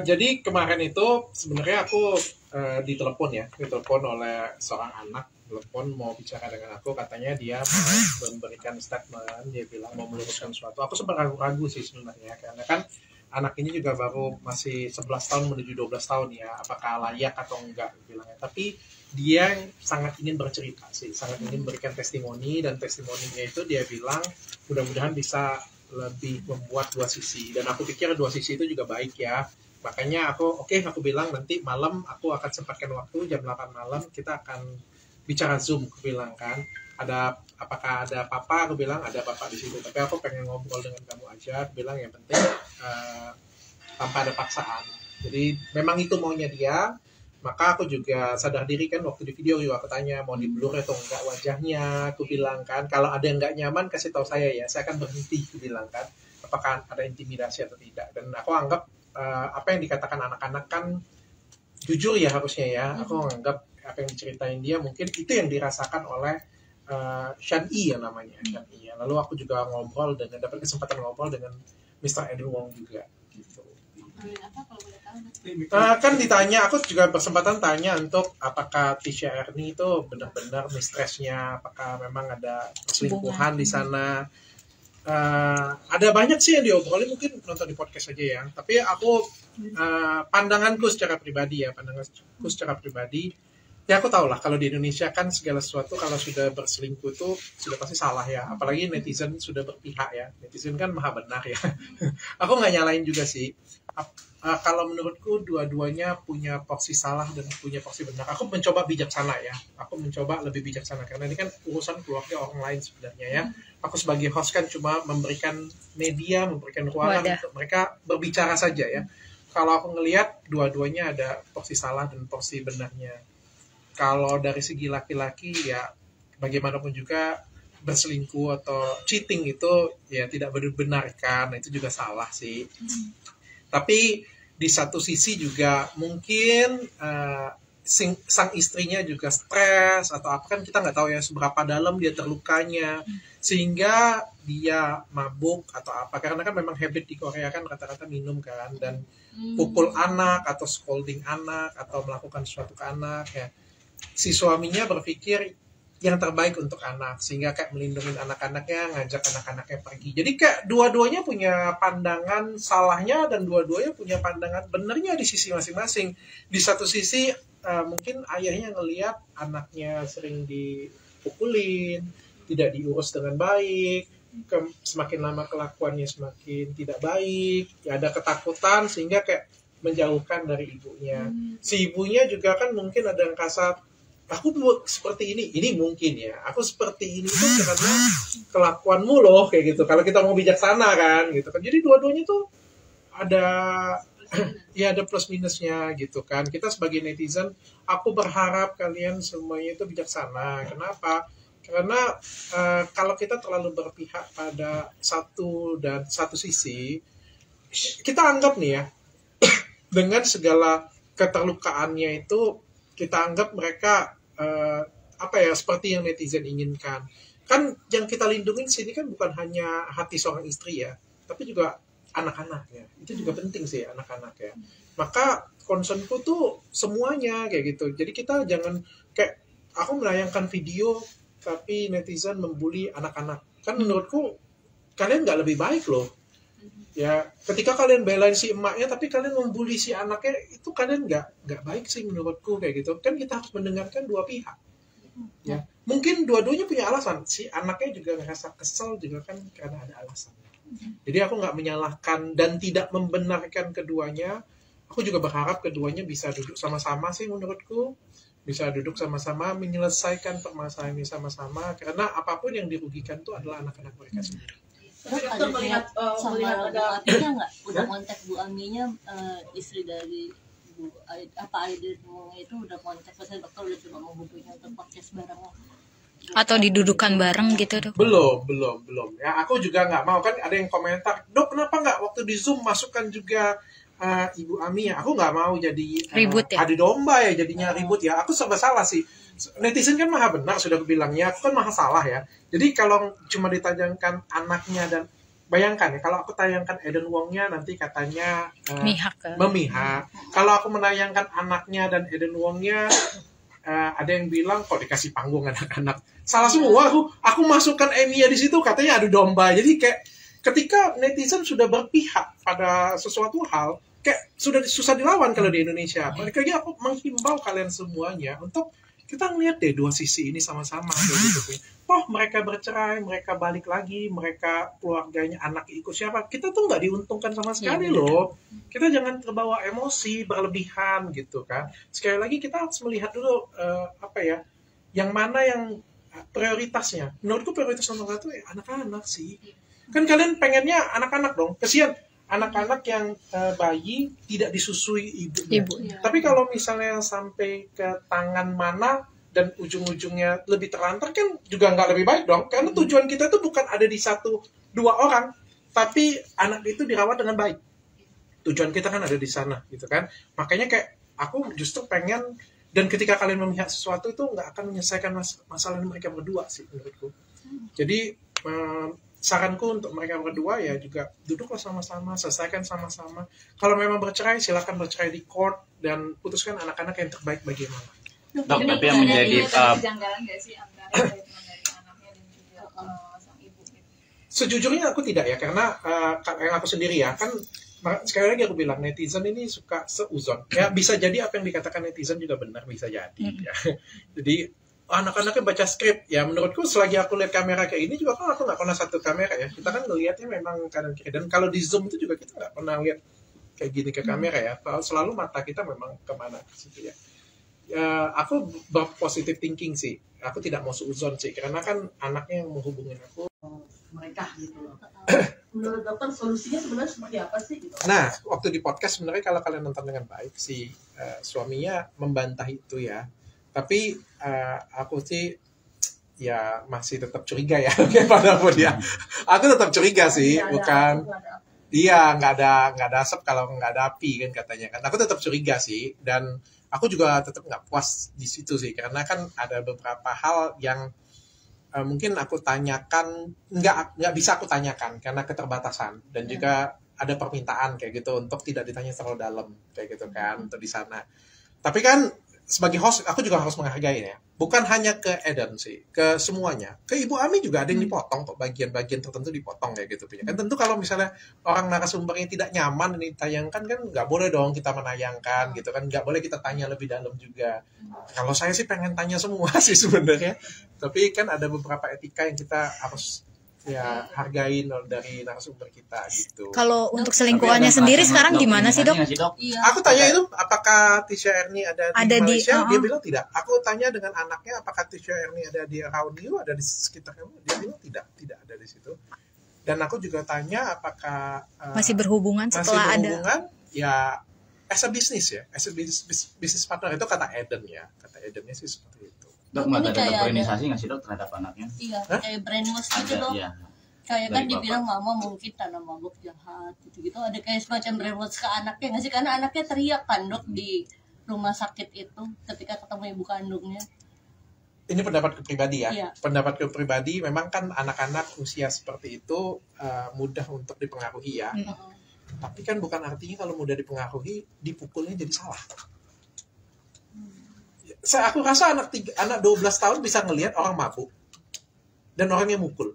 Jadi kemarin itu sebenarnya aku ditelepon oleh seorang anak, telepon mau bicara dengan aku, katanya dia mau memberikan statement, dia bilang mau meluruskan sesuatu. Aku sempat ragu-ragu sih sebenarnya, karena kan anak ini juga baru masih 11 tahun menuju 12 tahun ya, apakah layak atau enggak bilangnya. Tapi dia sangat ingin bercerita sih, sangat ingin memberikan testimoni, dan testimoninya itu dia bilang mudah-mudahan bisa lebih membuat dua sisi, dan aku pikir dua sisi itu juga baik ya. Makanya aku bilang nanti malam aku akan sempatkan waktu jam 8 malam kita akan bicara Zoom. Aku bilang kan apakah ada papa, aku bilang ada papa di situ, tapi aku pengen ngobrol dengan kamu aja. Aku bilang yang penting tanpa ada paksaan, jadi memang itu maunya dia. Maka aku juga sadar diri kan, waktu di video juga aku tanya mau di blur atau enggak wajahnya. Aku bilang kan kalau ada yang enggak nyaman kasih tahu saya ya, saya akan berhenti. Aku bilang kan apakah ada intimidasi atau tidak. Dan aku anggap apa yang dikatakan anak-anak kan jujur ya harusnya ya. Aku anggap apa yang diceritain dia mungkin itu yang dirasakan oleh Shan-i ya namanya, Shan-i ya. Lalu aku juga dapat kesempatan ngobrol dengan Mr. Edwin Wong juga gitu. Kan ditanya, aku juga berkesempatan tanya untuk apakah Tisha Erni itu benar-benar mistressnya, apakah memang ada perselingkuhan di sana. Ada banyak sih yang diobrolin, mungkin nonton di podcast aja ya. Tapi aku pandanganku secara pribadi ya aku tahu lah kalau di Indonesia kan segala sesuatu kalau sudah berselingkuh itu sudah pasti salah ya. Apalagi netizen sudah berpihak ya. Netizen kan maha benar ya. Aku nggak nyalain juga sih. Kalau menurutku dua-duanya punya porsi salah dan punya porsi benar. Aku mencoba bijaksana ya. Aku mencoba lebih bijaksana karena ini kan urusan keluarga orang lain sebenarnya ya. Aku sebagai host kan cuma memberikan media, memberikan ruangan untuk mereka berbicara saja ya. Kalau aku ngelihat dua-duanya ada porsi salah dan porsi benarnya. Kalau dari segi laki-laki ya bagaimanapun juga berselingkuh atau cheating itu ya tidak dibenarkan, itu juga salah sih. Tapi di satu sisi juga mungkin sang istrinya juga stres atau apa, kan kita nggak tahu ya seberapa dalam dia terlukanya sehingga dia mabuk atau apa, karena kan memang habit di Korea kan rata-rata minum kan, dan pukul anak atau scolding anak atau melakukan sesuatu ke anak ya. Si suaminya berpikir yang terbaik untuk anak sehingga kayak melindungi anak-anaknya, ngajak anak-anaknya pergi. Jadi kayak dua-duanya punya pandangan salahnya dan dua-duanya punya pandangan benernya di sisi masing-masing. Di satu sisi mungkin ayahnya ngelihat anaknya sering dipukulin, tidak diurus dengan baik, semakin lama kelakuannya semakin tidak baik, ya ada ketakutan sehingga kayak menjauhkan dari ibunya. Si ibunya juga kan mungkin ada yang kasar, aku buat seperti ini mungkin ya, aku seperti ini tuh karena kelakuanmu loh, kayak gitu. Kalau kita mau bijaksana kan gitu kan. Jadi dua-duanya tuh ada ya ada plus minusnya gitu kan. Kita sebagai netizen, aku berharap kalian semuanya itu bijaksana. Kenapa? Karena kalau kita terlalu berpihak pada satu sisi, kita anggap nih ya, dengan segala keterlukaannya itu kita anggap mereka seperti yang netizen inginkan. Kan yang kita lindungi sini kan bukan hanya hati seorang istri ya, tapi juga anak-anak ya. Itu juga penting sih anak-anak ya. Maka concernku tuh semuanya kayak gitu. Jadi kita jangan kayak aku menayangkan video tapi netizen membuli anak-anak. Kan menurutku kalian nggak lebih baik loh. Ya, ketika kalian belain si emaknya tapi kalian membuli si anaknya, itu kalian nggak baik sih menurutku kayak gitu. Kan kita harus mendengarkan dua pihak. Ya, mungkin dua-duanya punya alasan. Si anaknya juga ngerasa kesel juga kan karena ada alasan. Jadi aku nggak menyalahkan dan tidak membenarkan keduanya. Aku juga berharap keduanya bisa duduk sama-sama sih menurutku. Bisa duduk sama-sama menyelesaikan permasalahan ini sama-sama. Karena apapun yang dirugikan itu adalah anak-anak mereka sendiri. Terus ada melihat ada artinya nggak udah kontak Bu Aminya, istri dari Aidil itu udah kontak, pasti dokter udah coba menghubunginya untuk podcast bareng atau didudukan bareng gitu tuh? Belum ya. Aku juga nggak mau, kan ada yang komentar, Dok kenapa nggak waktu di Zoom masukkan juga Ibu Ami ya? Aku nggak mau jadi ribut ya, adu domba ya, jadinya ribut ya. Aku serba salah sih. Netizen kan maha benar, sudah bilangnya aku kan maha salah ya. Jadi kalau cuma ditanyakan anaknya dan bayangkan ya, kalau aku tayangkan Eden Wong-nya nanti katanya Mihak. memihak. Kalau aku menayangkan anaknya dan Eden Wong-nya, ada yang bilang kok dikasih panggung anak-anak. Salah semua. Aku masukkan Emiya di situ katanya adu domba. Jadi kayak ketika netizen sudah berpihak pada sesuatu hal, kayak sudah susah dilawan kalau di Indonesia. Makanya aku menghimbau kalian semuanya untuk kita ngeliat deh dua sisi ini sama-sama kayak gitu. Oh, mereka bercerai, mereka balik lagi, mereka keluarganya anak ikut siapa, kita tuh nggak diuntungkan sama sekali loh. Kita jangan terbawa emosi berlebihan gitu kan. Sekali lagi kita harus melihat dulu yang mana yang prioritasnya. Menurutku prioritas nomor satu ya anak-anak sih. Kan kalian pengennya anak-anak dong, kesian anak-anak yang bayi tidak disusui ibunya. Tapi kalau misalnya sampai ke tangan mana dan ujung-ujungnya lebih terlantar kan juga nggak lebih baik dong. Karena tujuan kita itu bukan ada di 1-2 orang, tapi anak itu dirawat dengan baik. Tujuan kita kan ada di sana gitu kan. Makanya kayak aku justru pengen, dan ketika kalian memihak sesuatu itu nggak akan menyelesaikan masalah mereka berdua sih menurutku. Jadi saranku untuk mereka berdua ya juga duduklah sama-sama, selesaikan sama-sama. Kalau memang bercerai, silakan bercerai di court dan putuskan anak-anak yang terbaik bagaimana. Dok, tapi yang menjadi kejanggalan nggak sih antara komitmen dari anaknya dan juga sang ibu? Sejujurnya aku tidak ya, karena yang aku sendiri ya kan, sekali lagi aku bilang netizen ini suka seuzon. Ya bisa jadi apa yang dikatakan netizen juga benar, bisa jadi. Ya. Jadi anak-anaknya baca skrip, ya menurutku selagi aku lihat kamera kayak ini juga kan aku nggak pernah satu kamera ya, kita kan ngelihatnya memang kanan kiri, dan kalau di zoom itu juga kita nggak pernah lihat kayak gini ke kamera ya, selalu mata kita memang kemana ke situ ya. Aku berpositif thinking sih, aku tidak mau seuzon sih, karena kan anaknya yang menghubungin aku mereka gitu loh. Menurut dokter solusinya sebenarnya seperti apa sih gitu? Nah, waktu di podcast sebenarnya kalau kalian nonton dengan baik, si suaminya membantah itu ya. Tapi aku sih ya masih tetap curiga ya padahal dia. Aku tetap curiga sih, bukan. Iya, nggak ada asap kalau nggak ada api kan katanya kan. Aku tetap curiga sih, dan aku juga tetap nggak puas di situ sih, karena kan ada beberapa hal yang mungkin aku tanyakan, nggak bisa aku tanyakan karena keterbatasan, dan juga ada permintaan kayak gitu untuk tidak ditanya terlalu dalam kayak gitu kan untuk di sana. Tapi kan sebagai host aku juga harus menghargai ya. Bukan hanya ke Eden sih, ke semuanya. Ke Ibu Ami juga ada yang dipotong kok, bagian-bagian tertentu dipotong kayak gitu punya. Kan tentu kalau misalnya orang narasumbernya tidak nyaman ini tayangkan kan nggak boleh dong kita menayangkan gitu kan, nggak boleh kita tanya lebih dalam juga. Kalau saya sih pengen tanya semua sih sebenarnya. Tapi kan ada beberapa etika yang kita harus ya hargain dari narasumber kita gitu. Kalau untuk selingkuhannya sendiri sekarang gimana sih, Dok? Iya. Aku tanya itu apakah Tisha Erni ada di Malaysia? Dia bilang tidak. Aku tanya dengan anaknya apakah Tisha Erni ada di around you, ada di sekitar kamu? Dia bilang tidak ada di situ. Dan aku juga tanya apakah masih berhubungan setelah masih berhubungan, ya as a business ya, as a business partner, itu kata Eden ya. Kata Edennya sih seperti itu. Dok, nggak ada doktrinisasi nggak sih dok terhadap anaknya? Iya, kayak brainwash gitu dok. Iya. Kayak kan dibilang mama mungkin tanam mabuk jahat gitu-gitu. Ada kayak semacam brainwash ke anaknya nggak sih? Karena anaknya teriak kan dok di rumah sakit itu ketika ketemu ibu kandungnya. Ini pendapatku pribadi ya. Iya. Pendapatku pribadi, memang kan anak-anak usia seperti itu mudah untuk dipengaruhi ya. Tapi kan bukan artinya kalau mudah dipengaruhi dipukulnya jadi salah. Aku rasa anak 12 tahun bisa ngelihat orang mabuk dan orang yang mukul,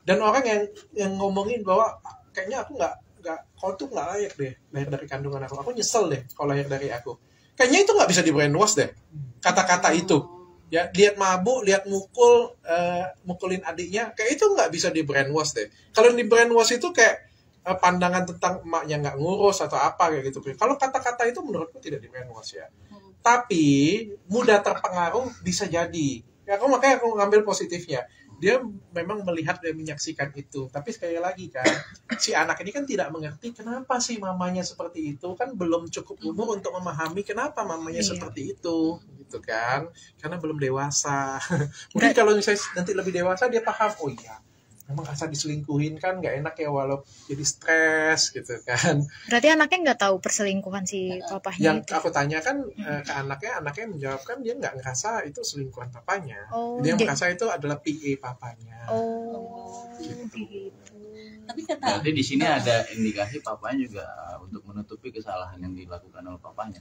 dan orang yang ngomongin bahwa kayaknya aku nggak kau tuh nggak layak deh lahir dari kandungan aku nyesel deh kalau lahir dari aku. Kayaknya itu nggak bisa di brainwash deh kata-kata itu ya. Lihat mabuk, lihat mukulin adiknya, kayak itu nggak bisa di brainwash deh. Kalau di brainwash itu kayak pandangan tentang emaknya nggak ngurus atau apa kayak gitu. Kalau kata-kata itu menurutku tidak di brainwash ya. Tapi mudah terpengaruh bisa jadi. Ya, makanya aku ngambil positifnya. Dia memang melihat dan menyaksikan itu. Tapi sekali lagi kan, si anak ini kan tidak mengerti kenapa sih mamanya seperti itu. Kan belum cukup umur untuk memahami kenapa mamanya seperti itu. Gitu kan. Karena belum dewasa. Mungkin kalau misalnya nanti lebih dewasa dia paham, oh iya, memang rasa diselingkuhin kan nggak enak ya, walau jadi stres gitu kan. Berarti anaknya nggak tahu perselingkuhan si papahnya Yang itu. aku tanyakan ke anaknya menjawabkan dia nggak ngerasa itu selingkuhan papanya. Oh, dia merasa itu adalah PA papanya. Oh, gitu. Tapi kata Berarti di sini ada indikasi papanya juga untuk menutupi kesalahan yang dilakukan oleh papanya.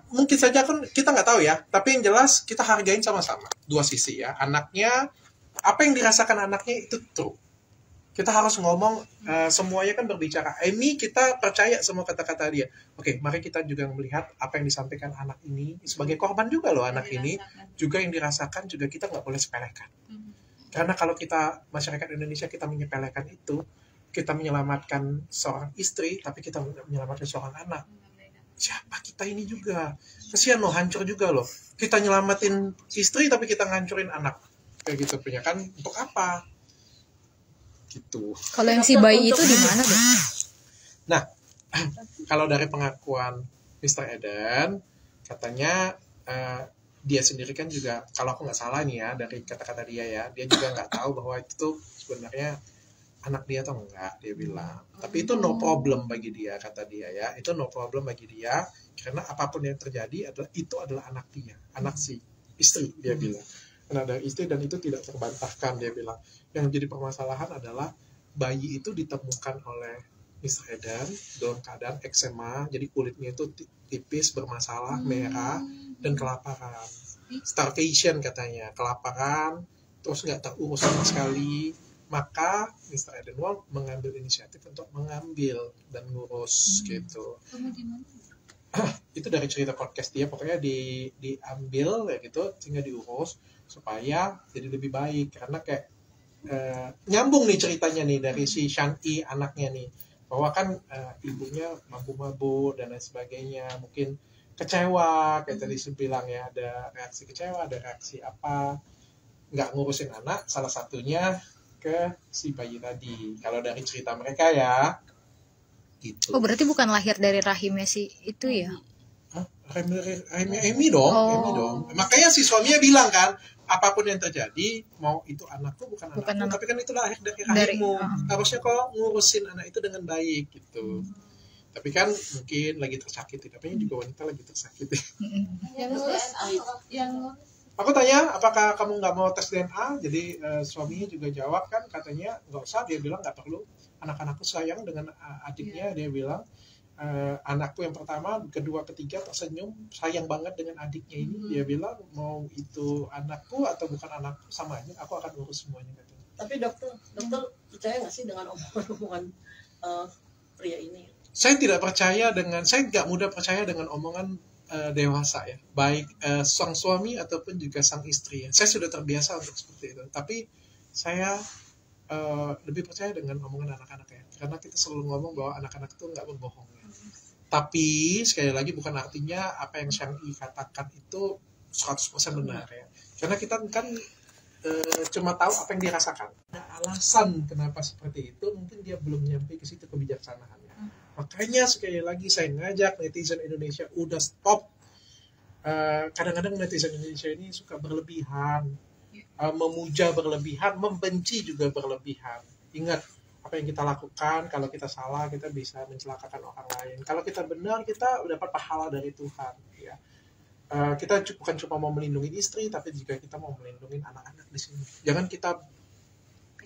Mungkin saja kan kita nggak tahu ya, tapi yang jelas kita hargain sama-sama dua sisi ya. Anaknya, apa yang dirasakan anaknya itu true. Kita harus ngomong, semuanya kan berbicara. Ini kita percaya semua kata-kata dia. Oke, mari kita juga melihat apa yang disampaikan anak ini. Sebagai korban juga loh anak ini. Juga yang dirasakan juga kita nggak boleh sepelekan. Karena kalau kita, masyarakat Indonesia, kita menyepelekan itu, kita menyelamatkan seorang istri, tapi kita menyelamatkan seorang anak. Siapa kita ini juga? Kasihan loh, hancur juga loh. Kita nyelamatin istri, tapi kita ngancurin anak. Kayak gitu punya kan, untuk apa? Gitu. Kalau yang si bayi itu di mana, Dok? Nah, kalau dari pengakuan Mr. Eden, katanya dia sendiri kan juga, kalau aku nggak salah nih ya, dari kata-kata dia ya, dia juga nggak tahu bahwa itu tuh sebenarnya anak dia atau enggak, dia bilang. Tapi itu no problem bagi dia, kata dia ya. Itu no problem bagi dia, karena apapun yang terjadi itu adalah anak dia, anak si istri, dia bilang. Anak dari istri, dan itu tidak terbantahkan, dia bilang. Yang jadi permasalahan adalah bayi itu ditemukan oleh Mr. Eden dalam keadaan eksema, jadi kulitnya itu tipis, bermasalah, merah, dan kelaparan. Starvation katanya, kelaparan, terus nggak terurus sama sekali. Maka Mr. Eden Wong mengambil inisiatif untuk mengambil dan ngurus gitu. Itu dari cerita podcast dia, pokoknya diambil ya gitu, sehingga diurus supaya jadi lebih baik. Karena kayak nyambung nih ceritanya nih dari si Shanti anaknya nih, bahwa kan ibunya mabuk-mabuk dan lain sebagainya, mungkin kecewa kayak tadi saya bilang ya, ada reaksi kecewa, ada reaksi apa, nggak ngurusin anak, salah satunya ke si bayi tadi. Kalau dari cerita mereka ya gitu. Oh, berarti bukan lahir dari rahimnya si itu ya? Emi dong, Emi dong. Makanya si suaminya bilang kan, apapun yang terjadi, mau itu anakku bukan anakku, tapi kan itu lahir dari rahimmu. Harusnya kau ngurusin anak itu dengan baik gitu. Tapi kan mungkin lagi tersakiti, tapi juga wanita lagi tersakiti. Aku tanya, apakah kamu nggak mau tes DNA? Jadi suaminya juga jawab kan, katanya nggak usah. Dia bilang nggak perlu. Anak-anakku sayang dengan adiknya, dia bilang. Anakku yang pertama, kedua, ketiga tersenyum, sayang banget dengan adiknya ini. Dia bilang mau itu anakku atau bukan anakku sama aja, aku akan urus semuanya katanya. Tapi dokter percaya nggak sih dengan omongan pria ini? Saya tidak percaya saya nggak mudah percaya dengan omongan dewasa ya, baik sang suami ataupun juga sang istri ya. Saya sudah terbiasa untuk seperti itu, tapi saya lebih percaya dengan omongan anak-anak ya, karena kita selalu ngomong bahwa anak-anak itu nggak berbohong ya. Tapi sekali lagi bukan artinya apa yang Shang-i katakan itu 100% benar ya, karena kita kan cuma tahu apa yang dirasakan. Ada alasan kenapa seperti itu, mungkin dia belum nyampe ke situ kebijaksanaannya. Makanya sekali lagi saya ngajak netizen Indonesia udah stop. Kadang-kadang netizen Indonesia ini suka berlebihan, memuja berlebihan, membenci juga berlebihan. Ingat apa yang kita lakukan, kalau kita salah kita bisa mencelakakan orang lain. Kalau kita benar kita dapat pahala dari Tuhan. Ya. Kita bukan cuma mau melindungi istri, tapi juga kita mau melindungi anak-anak di sini. Jangan kita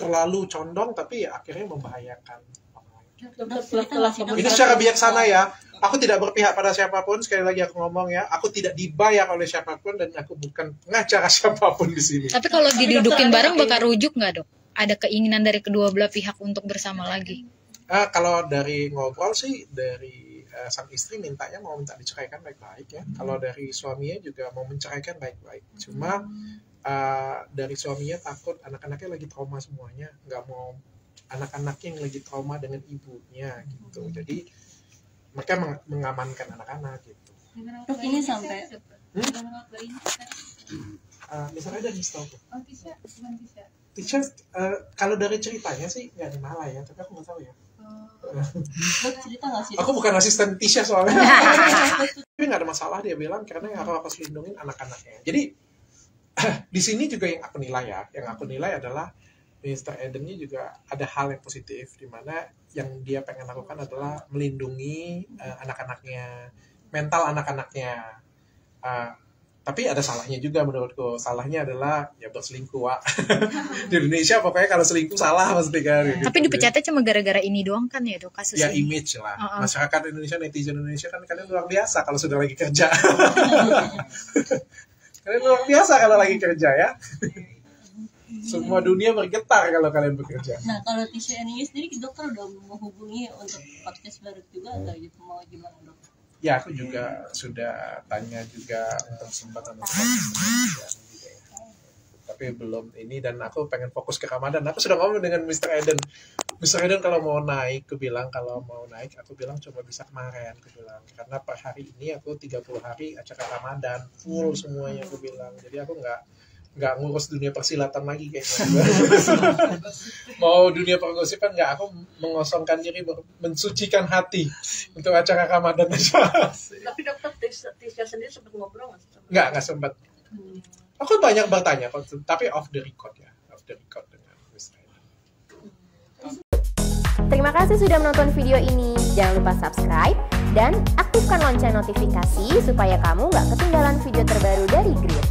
terlalu condong, tapi ya akhirnya membahayakan orang lain. Ini secara bijaksana ya. Aku tidak berpihak pada siapapun. Sekali lagi aku ngomong ya, aku tidak dibayar oleh siapapun dan aku bukan pengacara siapapun di sini. Tapi kalau didudukin bareng bakal rujuk nggak, Dok? Ada keinginan dari kedua belah pihak untuk bersama lagi? Kalau dari ngobrol sih, dari sang istri minta diceraikan baik-baik ya. Kalau dari suaminya juga mau menceraikan baik-baik. Cuma dari suaminya takut anak-anaknya lagi trauma semuanya, nggak mau anak-anaknya yang lagi trauma dengan ibunya gitu. Jadi mereka mengamankan anak-anak gitu. Dok, ini sampai misalnya dari setahu Tisha, kalau dari ceritanya sih nggak di Malaya ya, tapi aku nggak tahu ya. Dok, cerita nggak sih? Aku bukan asisten Tisha soalnya. Tapi nggak ada masalah, dia bilang, karena yang aku harus lindungin anak-anaknya. Jadi di sini juga yang aku nilai ya, adalah Mr. Eden-nya juga ada hal yang positif, di mana yang dia pengen lakukan adalah melindungi anak-anaknya, mental anak-anaknya. Tapi ada salahnya juga menurutku. Salahnya adalah ya berselingkuh, Wak. Di Indonesia pokoknya kalau selingkuh salah pasti kan. Gitu. Tapi dipecatnya cuma gara-gara ini doang kan ya Dok, kasus Ya ini. image lah. Masyarakat Indonesia, netizen Indonesia kan kalian luar biasa kalau sudah lagi kerja. Kalian luar biasa kalau lagi kerja ya. Semua dunia bergetar kalau kalian bekerja. Nah, kalau Tisha ini sendiri dokter udah menghubungi untuk podcast baru juga atau gitu mau gimana dok? Ya, aku juga sudah tanya juga untuk kesempatan untuk Indonesia juga ya. Tapi belum ini, dan aku pengen fokus ke Ramadan. Aku sudah ngomong dengan Mr. Eden. Mr. Eden kalau mau naik, aku bilang coba bisa kemarin, aku bilang. Karena per hari ini aku 30 hari acara Ramadan, full semuanya aku bilang. Jadi aku nggak ngurus dunia persilatan lagi kayaknya. Mau dunia pergosipan nggak, aku mengosongkan diri, mensucikan hati untuk acara Ramadan aja. Tapi dokter Tisha sendiri sempat ngobrol Nggak sempat. Aku banyak bertanya, tapi off the record dengan Mr. Eden. Terima kasih sudah menonton video ini. Jangan lupa subscribe dan aktifkan lonceng notifikasi supaya kamu nggak ketinggalan video terbaru dari Grit.